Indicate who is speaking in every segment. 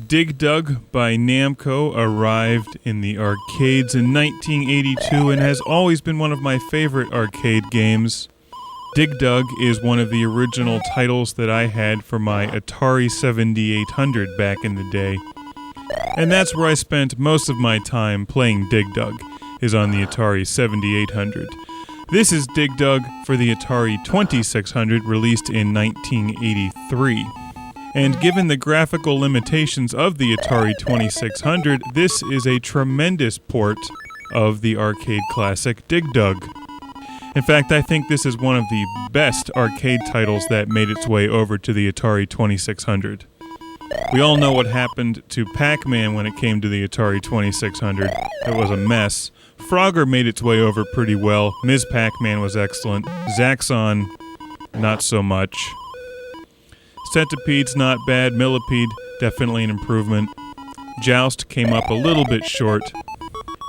Speaker 1: Dig Dug by Namco arrived in the arcades in 1982 and has always been one of my favorite arcade games. Dig Dug is one of the original titles that I had for my Atari 7800 back in the day. And that's where I spent most of my time playing Dig Dug, is on the Atari 7800. This is Dig Dug for the Atari 2600, released in 1983. And given the graphical limitations of the Atari 2600, this is a tremendous port of the arcade classic Dig Dug. In fact, I think this is one of the best arcade titles that made its way over to the Atari 2600. We all know what happened to Pac Man when it came to the Atari 2600. It was a mess. Frogger made its way over pretty well. Ms. Pac Man was excellent. Zaxxon, not so much. Centipede's not bad. Millipede, definitely an improvement. Joust came up a little bit short.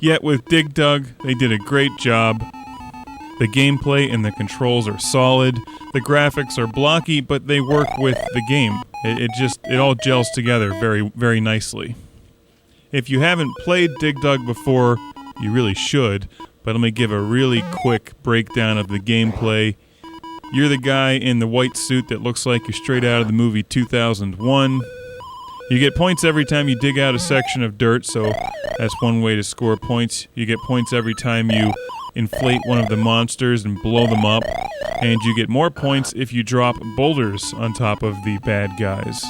Speaker 1: Yet with Dig Dug, they did a great job. The gameplay and the controls are solid. The graphics are blocky, but they work with the game. It all gels together very, very nicely. If you haven't played Dig Dug before, you really should, but let me give a really quick breakdown of the gameplay. You're the guy in the white suit that looks like you're straight out of the movie 2001. You get points every time you dig out a section of dirt, so that's one way to score points. You get points every time you inflate one of the monsters and blow them up, and you get more points if you drop boulders on top of the bad guys.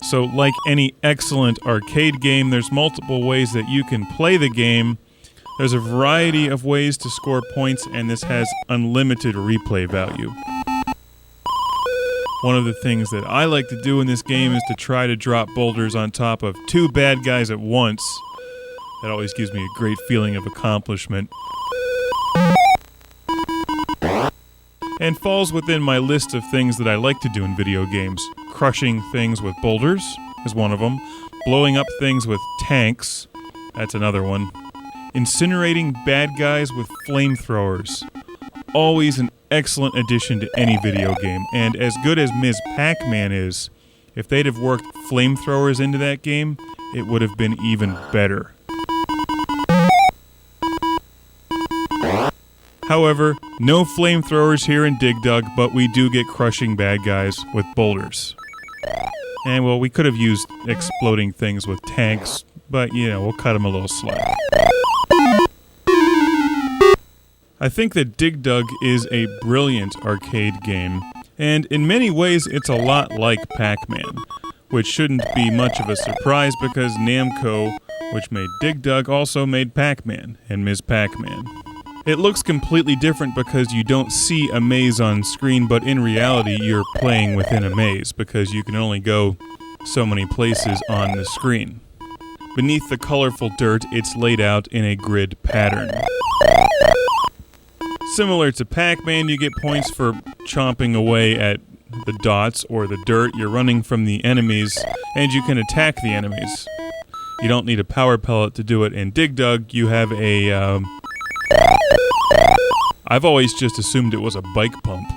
Speaker 1: So, like any excellent arcade game, there's multiple ways that you can play the game. There's a variety of ways to score points, and this has unlimited replay value. One of the things that I like to do in this game is to try to drop boulders on top of two bad guys at once. That always gives me a great feeling of accomplishment. And falls within my list of things that I like to do in video games. Crushing things with boulders is one of them. Blowing up things with tanks, that's another one. Incinerating bad guys with flamethrowers. Always an excellent addition to any video game. And as good as Ms. Pac Man is, if they'd have worked flamethrowers into that game, it would have been even better. However, no flamethrowers here in Dig Dug, but we do get crushing bad guys with boulders. And, well, we could have used exploding things with tanks, but, we'll cut them a little slack. I think that Dig Dug is a brilliant arcade game, and in many ways it's a lot like Pac Man, which shouldn't be much of a surprise because Namco, which made Dig Dug, also made Pac Man and Ms. Pac Man. It looks completely different because you don't see a maze on screen, but in reality you're playing within a maze because you can only go so many places on the screen. Beneath the colorful dirt, it's laid out in a grid pattern. Similar to Pac Man, you get points for chomping away at the dots or the dirt. You're running from the enemies, and you can attack the enemies. You don't need a power pellet to do it. In Dig Dug, you have a... I've always just assumed it was a bike pump,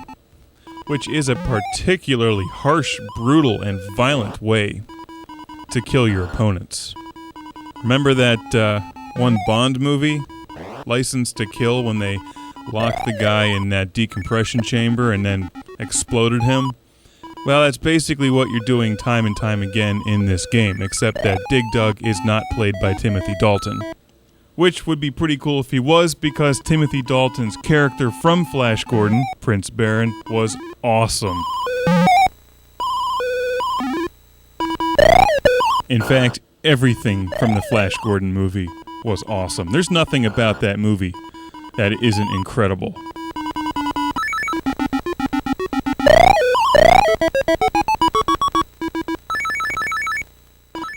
Speaker 1: which is a particularly harsh, brutal, and violent way to kill your opponents. Remember that one Bond movie, License to Kill, when they locked the guy in that decompression chamber and then exploded him? Well, that's basically what you're doing time and time again in this game, except that Dig Dug is not played by Timothy Dalton. Which would be pretty cool if he was, because Timothy Dalton's character from Flash Gordon, Prince Baron, was awesome. In fact, everything from the Flash Gordon movie was awesome. There's nothing about that movie that isn't incredible.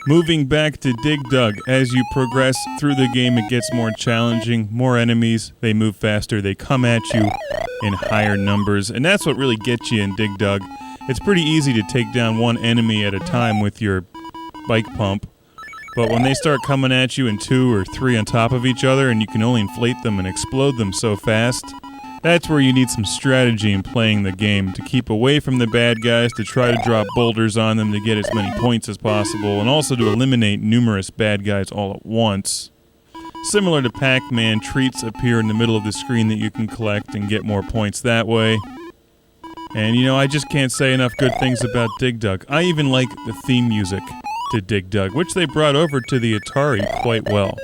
Speaker 1: Moving back to Dig Dug, as you progress through the game, it gets more challenging, more enemies, they move faster, they come at you in higher numbers, and that's what really gets you in Dig Dug. It's pretty easy to take down one enemy at a time with your bike pump, but when they start coming at you in 2 or 3 on top of each other and you can only inflate them and explode them so fast, That's where you need some strategy in playing the game, to keep away from the bad guys, to try to drop boulders on them to get as many points as possible, and also to eliminate numerous bad guys all at once. Similar to Pac Man, treats appear in the middle of the screen that you can collect and get more points that way. And you know, I just can't say enough good things about Dig Dug. I even like the theme music to Dig Dug, which they brought over to the Atari quite well.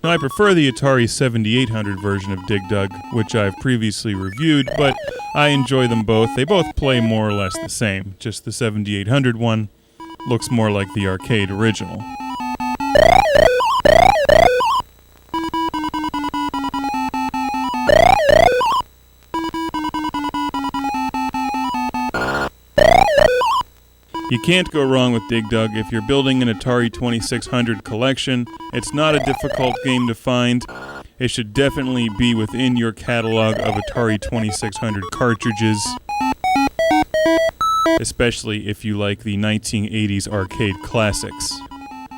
Speaker 1: Now, I prefer the Atari 7800 version of Dig Dug, which I've previously reviewed, but I enjoy them both. They both play more or less the same, just the 7800 one looks more like the arcade original. You can't go wrong with Dig Dug. If you're building an Atari 2600 collection, it's not a difficult game to find. It should definitely be within your catalog of Atari 2600 cartridges, especially if you like the 1980s arcade classics.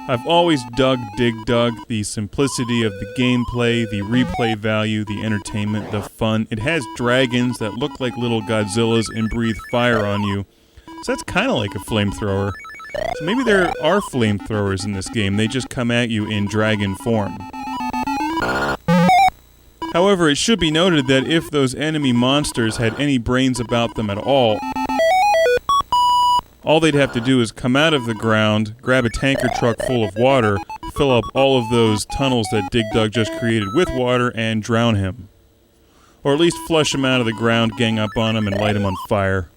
Speaker 1: I've always dug Dig Dug, the simplicity of the gameplay, the replay value, the entertainment, the fun. It has dragons that look like little Godzillas and breathe fire on you. So that's kind of like a flamethrower. So maybe there are flamethrowers in this game, they just come at you in dragon form. However, it should be noted that if those enemy monsters had any brains about them at all they'd have to do is come out of the ground, grab a tanker truck full of water, fill up all of those tunnels that Dig Dug just created with water, and drown him. Or at least flush him out of the ground, gang up on him, and light him on fire.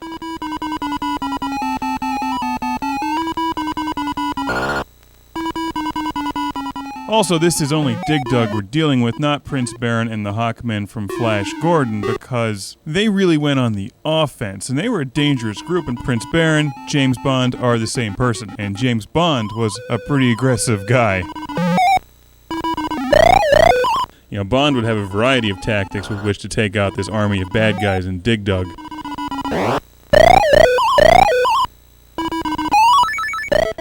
Speaker 1: Also, this is only Dig Dug we're dealing with, not Prince Baron and the Hawkmen from Flash Gordon, because they really went on the offense, and they were a dangerous group, and Prince Baron, James Bond are the same person, and James Bond was a pretty aggressive guy. You know, Bond would have a variety of tactics with which to take out this army of bad guys in Dig Dug.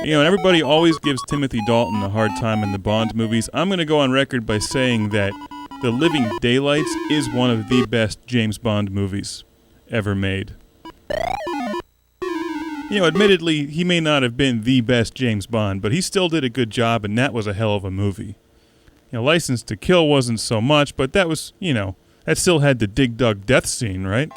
Speaker 1: You know, and everybody always gives Timothy Dalton a hard time in the Bond movies. I'm going to go on record by saying that The Living Daylights is one of the best James Bond movies ever made. You know, admittedly, he may not have been the best James Bond, but he still did a good job, and that was a hell of a movie. You know, License to Kill wasn't so much, but that was, you know, that still had the Dig Dug death scene, right?